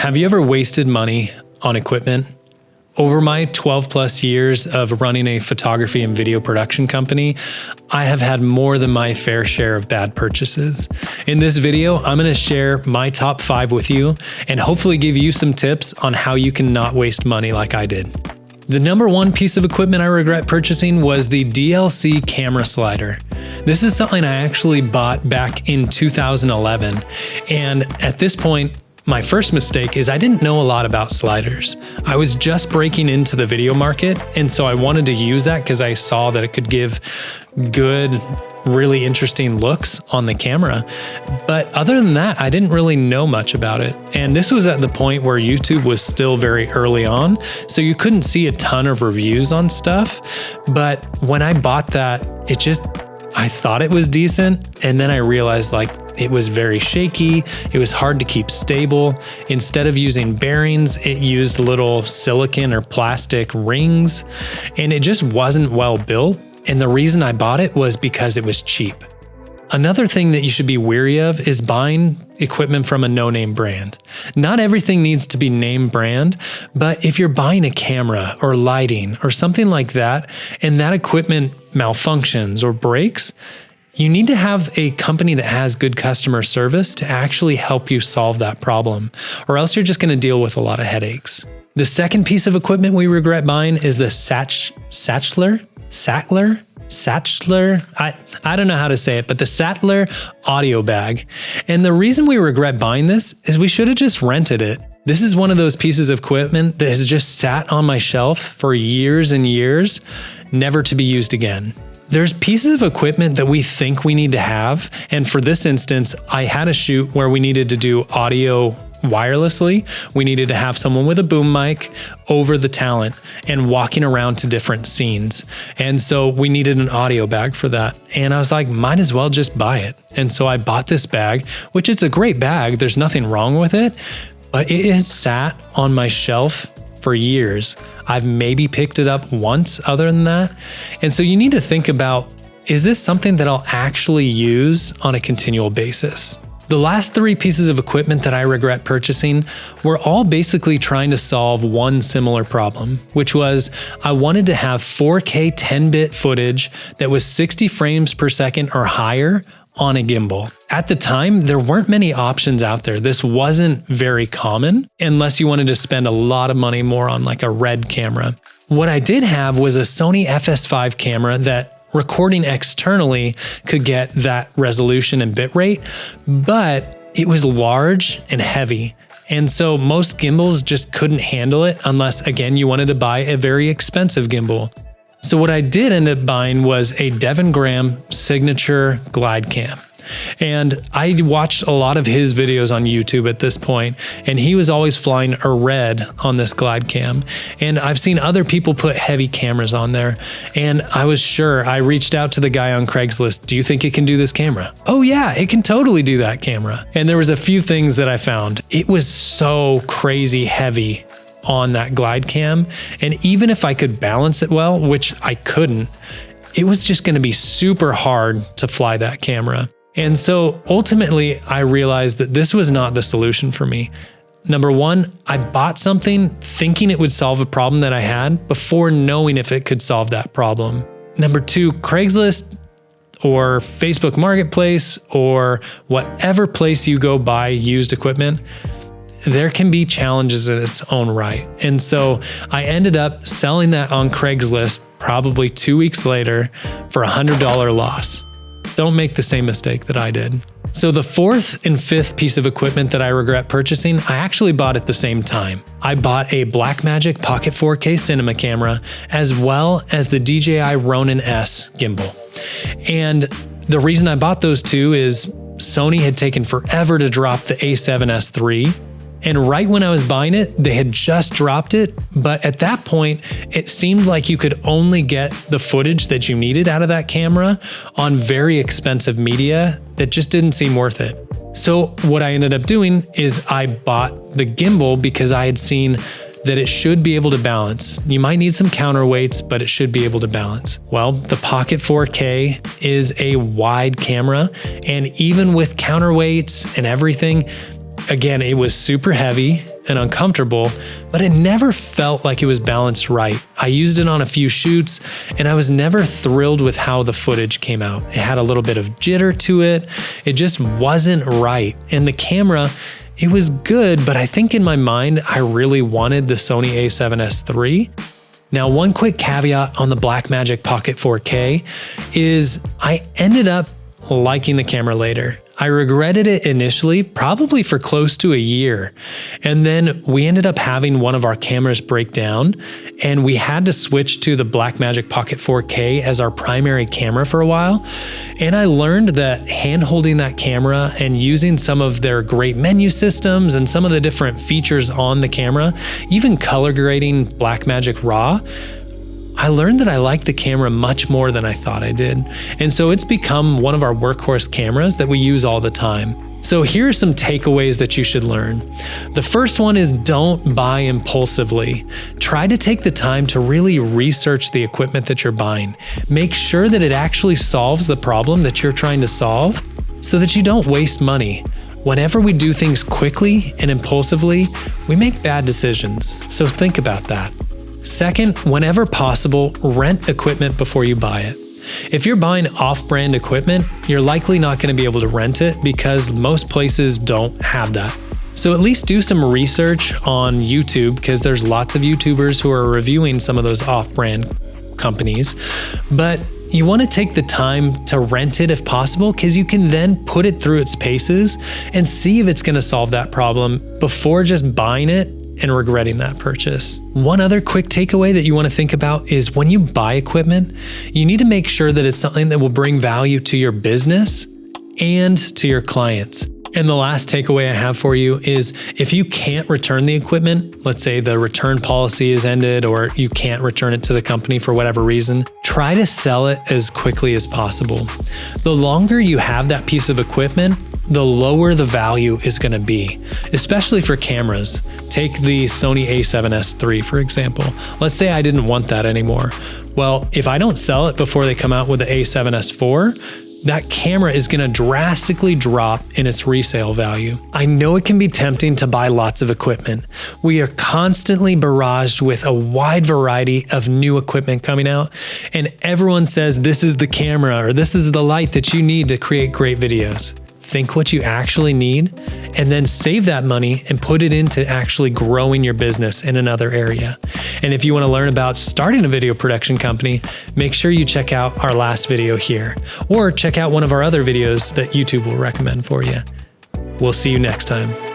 Have you ever wasted money on equipment? Over my 12 plus years of running a photography and video production company, I have had more than my fair share of bad purchases. In this video, I'm going to share my top 5 with you and hopefully give you some tips on how you can not waste money like I did. The number one piece of equipment I regret purchasing was the DLC camera slider. This is something I actually bought back in 2011. And at this point, my first mistake is I didn't know a lot about sliders. I was just breaking into the video market, and so I wanted to use that because I saw that it could give good, really interesting looks on the camera. But other than that, I didn't really know much about it. And this was at the point where YouTube was still very early on, so you couldn't see a ton of reviews on stuff. But when I bought that, I thought it was decent, and then I realized it was very shaky. It was hard to keep stable. Instead of using bearings, it used little silicone or plastic rings, and it just wasn't well built. And the reason I bought it was because it was cheap. Another thing that you should be wary of is buying equipment from a no-name brand. Not everything needs to be name brand, but if you're buying a camera or lighting or something like that, and that equipment malfunctions or breaks, you need to have a company that has good customer service to actually help you solve that problem, or else you're just going to deal with a lot of headaches. The second piece of equipment we regret buying is the Sachtler, I don't know how to say it, but the Sachtler Audio Bag. And the reason we regret buying this is we should have just rented it. This is one of those pieces of equipment that has just sat on my shelf for years and years, never to be used again. There's pieces of equipment that we think we need to have. And for this instance, I had a shoot where we needed to do audio wirelessly. We needed to have someone with a boom mic over the talent and walking around to different scenes. And so we needed an audio bag for that. And I was like, might as well just buy it. And so I bought this bag, which it's a great bag. There's nothing wrong with it, but it has sat on my shelf for years. I've maybe picked it up once other than that. And so you need to think about, is this something that I'll actually use on a continual basis? The last 3 pieces of equipment that I regret purchasing were all basically trying to solve one similar problem, which was I wanted to have 4K 10-bit footage that was 60 frames per second or higher on a gimbal. At the time, there weren't many options out there. This wasn't very common unless you wanted to spend a lot of money more on a RED camera. What I did have was a Sony FS5 camera that recording externally could get that resolution and bitrate, but it was large and heavy. And so most gimbals just couldn't handle it unless, again, you wanted to buy a very expensive gimbal. So what I did end up buying was a Devin signature glide cam. And I watched a lot of his videos on YouTube at this point, and he was always flying a RED on this glide cam. And I've seen other people put heavy cameras on there, and I reached out to the guy on Craigslist, do you think it can do this camera? Oh yeah, it can totally do that camera. And there was a few things that I found. It was so crazy heavy on that glide cam, and even if I could balance it well, which I couldn't, it was just going to be super hard to fly that camera. And so ultimately, I realized that this was not the solution for me. Number one, I bought something thinking it would solve a problem that I had before knowing if it could solve that problem. Number two, Craigslist or Facebook Marketplace or whatever place you go buy used equipment, there can be challenges in its own right. And so I ended up selling that on Craigslist probably 2 weeks later for $100 loss. Don't make the same mistake that I did. So the 4th and 5th piece of equipment that I regret purchasing, I actually bought at the same time. I bought a Blackmagic Pocket 4K cinema camera, as well as the DJI Ronin S Gimbal. And the reason I bought those two is Sony had taken forever to drop the A7S III. And right when I was buying it, they had just dropped it. But at that point, it seemed like you could only get the footage that you needed out of that camera on very expensive media that just didn't seem worth it. So what I ended up doing is I bought the gimbal because I had seen that it should be able to balance. You might need some counterweights, but it should be able to balance. Well, the Pocket 4K is a wide camera, and even with counterweights and everything, again, it was super heavy. and uncomfortable, but it never felt like it was balanced right. I used it on a few shoots and I was never thrilled with how the footage came out. It had a little bit of jitter to it. It just wasn't right. And the camera, it was good, but I think in my mind, I really wanted the Sony a7S III. Now, one quick caveat on the Blackmagic Pocket 4K is I ended up liking the camera later. I regretted it initially, probably for close to a year. And then we ended up having one of our cameras break down and we had to switch to the Blackmagic Pocket 4K as our primary camera for a while. And I learned that hand holding that camera and using some of their great menu systems and some of the different features on the camera, even color grading Blackmagic RAW, I learned that I liked the camera much more than I thought I did. And so it's become one of our workhorse cameras that we use all the time. So here are some takeaways that you should learn. The first one is don't buy impulsively. Try to take the time to really research the equipment that you're buying. Make sure that it actually solves the problem that you're trying to solve so that you don't waste money. Whenever we do things quickly and impulsively, we make bad decisions. So think about that. Second, whenever possible, rent equipment before you buy it. If you're buying off-brand equipment, you're likely not going to be able to rent it because most places don't have that. So at least do some research on YouTube because there's lots of YouTubers who are reviewing some of those off-brand companies. But you want to take the time to rent it if possible because you can then put it through its paces and see if it's going to solve that problem before just buying it and regretting that purchase. One other quick takeaway that you want to think about is when you buy equipment, you need to make sure that it's something that will bring value to your business and to your clients. And the last takeaway I have for you is if you can't return the equipment, let's say the return policy is ended or you can't return it to the company for whatever reason, try to sell it as quickly as possible. The longer you have that piece of equipment, the lower the value is going to be, especially for cameras. Take the Sony a7S III, for example. Let's say I didn't want that anymore. Well, if I don't sell it before they come out with the a7S IV, that camera is going to drastically drop in its resale value. I know it can be tempting to buy lots of equipment. We are constantly barraged with a wide variety of new equipment coming out, and everyone says this is the camera or this is the light that you need to create great videos. Think what you actually need, and then save that money and put it into actually growing your business in another area. And if you want to learn about starting a video production company, make sure you check out our last video here, or check out one of our other videos that YouTube will recommend for you. We'll see you next time.